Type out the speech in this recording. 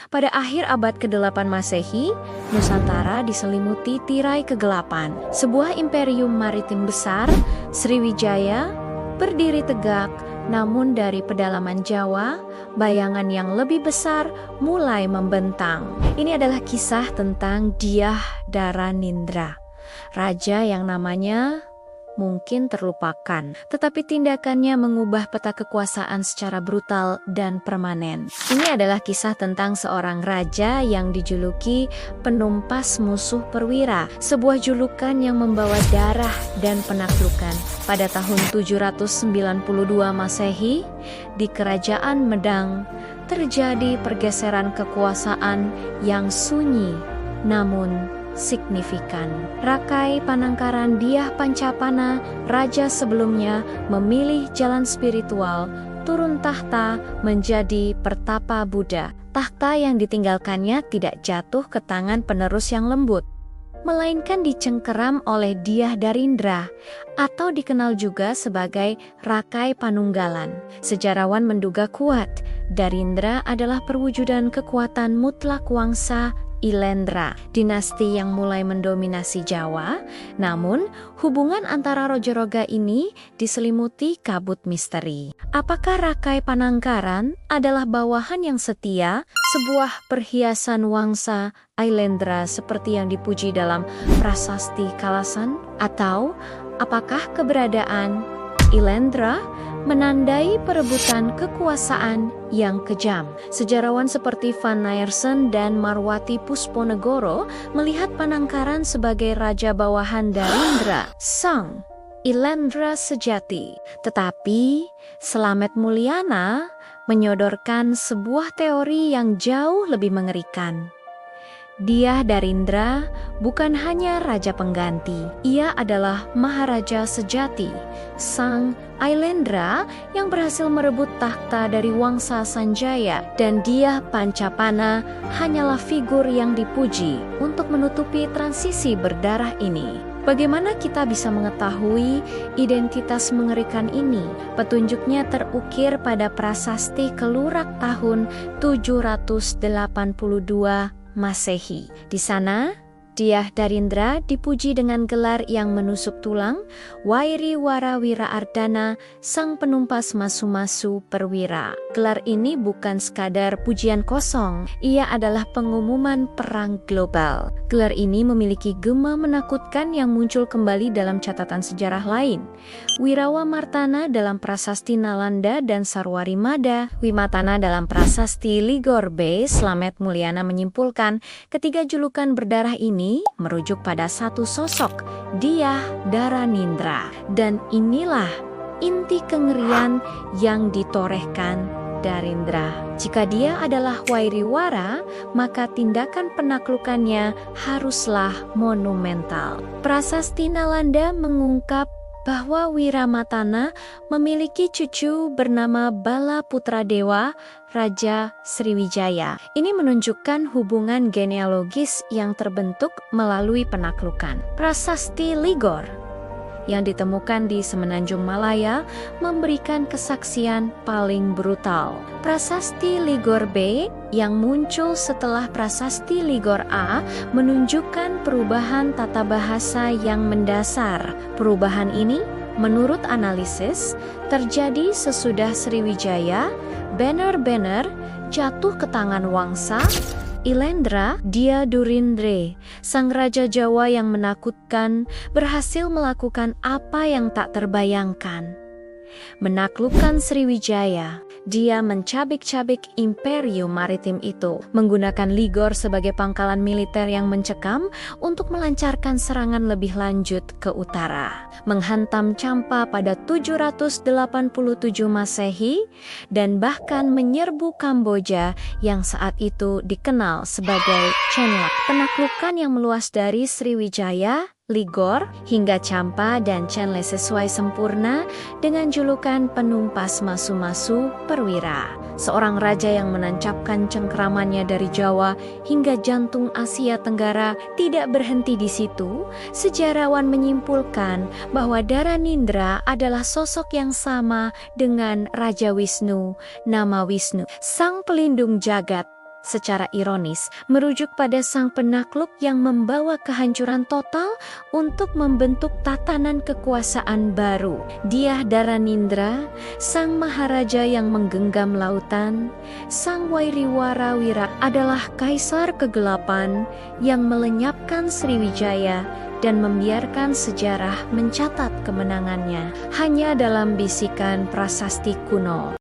Pada akhir abad ke-8 Masehi, Nusantara diselimuti tirai kegelapan. Sebuah imperium maritim besar, Sriwijaya, berdiri tegak, namun dari pedalaman Jawa, bayangan yang lebih besar mulai membentang. Ini adalah kisah tentang Dyah Dharaniendra, raja yang namanya mungkin terlupakan, tetapi tindakannya mengubah peta kekuasaan secara brutal dan permanen. Ini adalah kisah tentang seorang raja yang dijuluki penumpas musuh perwira, sebuah julukan yang membawa darah dan penaklukan. Pada tahun 792 Masehi, di Kerajaan Medang, terjadi pergeseran kekuasaan yang sunyi namun signifikan. Rakai Panangkaran Dyah Pancapana, raja sebelumnya, memilih jalan spiritual, turun tahta menjadi Pertapa Buddha. Tahta yang ditinggalkannya tidak jatuh ke tangan penerus yang lembut, melainkan dicengkeram oleh Dyah Dharindra, atau dikenal juga sebagai Rakai Panunggalan. Sejarawan menduga kuat, Dharindra adalah perwujudan kekuatan mutlak Wangsa Ilendra, dinasti yang mulai mendominasi Jawa. Namun, hubungan antara Rojoroga ini diselimuti kabut misteri. Apakah Rakai Panangkaran adalah bawahan yang setia, sebuah perhiasan Wangsa Ilendra seperti yang dipuji dalam prasasti Kalasan? Atau apakah keberadaan Ilendra menandai perebutan kekuasaan yang kejam? Sejarawan seperti Van Niersen dan Marwati Pusponegoro melihat Panangkaran sebagai raja bawahan Dharindra, sang Ilendra sejati. Tetapi Slamet Mulyana menyodorkan sebuah teori yang jauh lebih mengerikan. Dyah Dharindra bukan hanya raja pengganti, ia adalah maharaja sejati, sang Ilendra yang berhasil merebut takhta dari Wangsa Sanjaya, dan Dyah Pancapana hanyalah figur yang dipuji untuk menutupi transisi berdarah ini. Bagaimana kita bisa mengetahui identitas mengerikan ini? Petunjuknya terukir pada prasasti Kelurak tahun 782 Masehi. Di sana, Dyah Dharindra dipuji dengan gelar yang menusuk tulang, Wairi Wara Wira Ardana, sang penumpas masu-masu perwira. Gelar ini bukan sekadar pujian kosong, ia adalah pengumuman perang global. Gelar ini memiliki gema menakutkan yang muncul kembali dalam catatan sejarah lain. Wirawa Martana dalam prasasti Nalanda dan Sarwari Mada, Wimatana dalam prasasti Ligorbe. Slamet Mulyana menyimpulkan ketiga julukan berdarah ini merujuk pada satu sosok, Dyah Dharaniendra. Dan inilah inti kengerian yang ditorehkan Dharindra. Jika dia adalah Wairiwara, maka tindakan penaklukannya haruslah monumental. Prasasti Nalanda mengungkap bahwa Wiramatana memiliki cucu bernama Bala Putra Dewa, Raja Sriwijaya. Ini menunjukkan hubungan genealogis yang terbentuk melalui penaklukan. Prasasti Ligor yang ditemukan di Semenanjung Malaya memberikan kesaksian paling brutal. Prasasti Ligor B yang muncul setelah prasasti Ligor A menunjukkan perubahan tata bahasa yang mendasar. Perubahan ini, menurut analisis, terjadi sesudah Sriwijaya benar-benar jatuh ke tangan Wangsa Ilendra. Dyah Dharindra, sang raja Jawa yang menakutkan, berhasil melakukan apa yang tak terbayangkan. Menaklukkan Sriwijaya, dia mencabik-cabik imperium maritim itu, menggunakan Ligor sebagai pangkalan militer yang mencekam untuk melancarkan serangan lebih lanjut ke utara, menghantam Champa pada 787 Masehi, dan bahkan menyerbu Kamboja yang saat itu dikenal sebagai Chenlak. Penaklukan yang meluas dari Sriwijaya, Ligor, hingga Champa dan Chenle sesuai sempurna dengan julukan penumpas masu-masu perwira. Seorang raja yang menancapkan cengkeramannya dari Jawa hingga jantung Asia Tenggara tidak berhenti di situ. Sejarawan menyimpulkan bahwa Dharaniendra adalah sosok yang sama dengan Raja Wisnu, nama Wisnu, sang pelindung jagat, secara ironis merujuk pada sang penakluk yang membawa kehancuran total untuk membentuk tatanan kekuasaan baru. Dyah Dharanindra, sang maharaja yang menggenggam lautan, sang Wairiwara Wira adalah kaisar kegelapan yang melenyapkan Sriwijaya dan membiarkan sejarah mencatat kemenangannya hanya dalam bisikan prasasti kuno.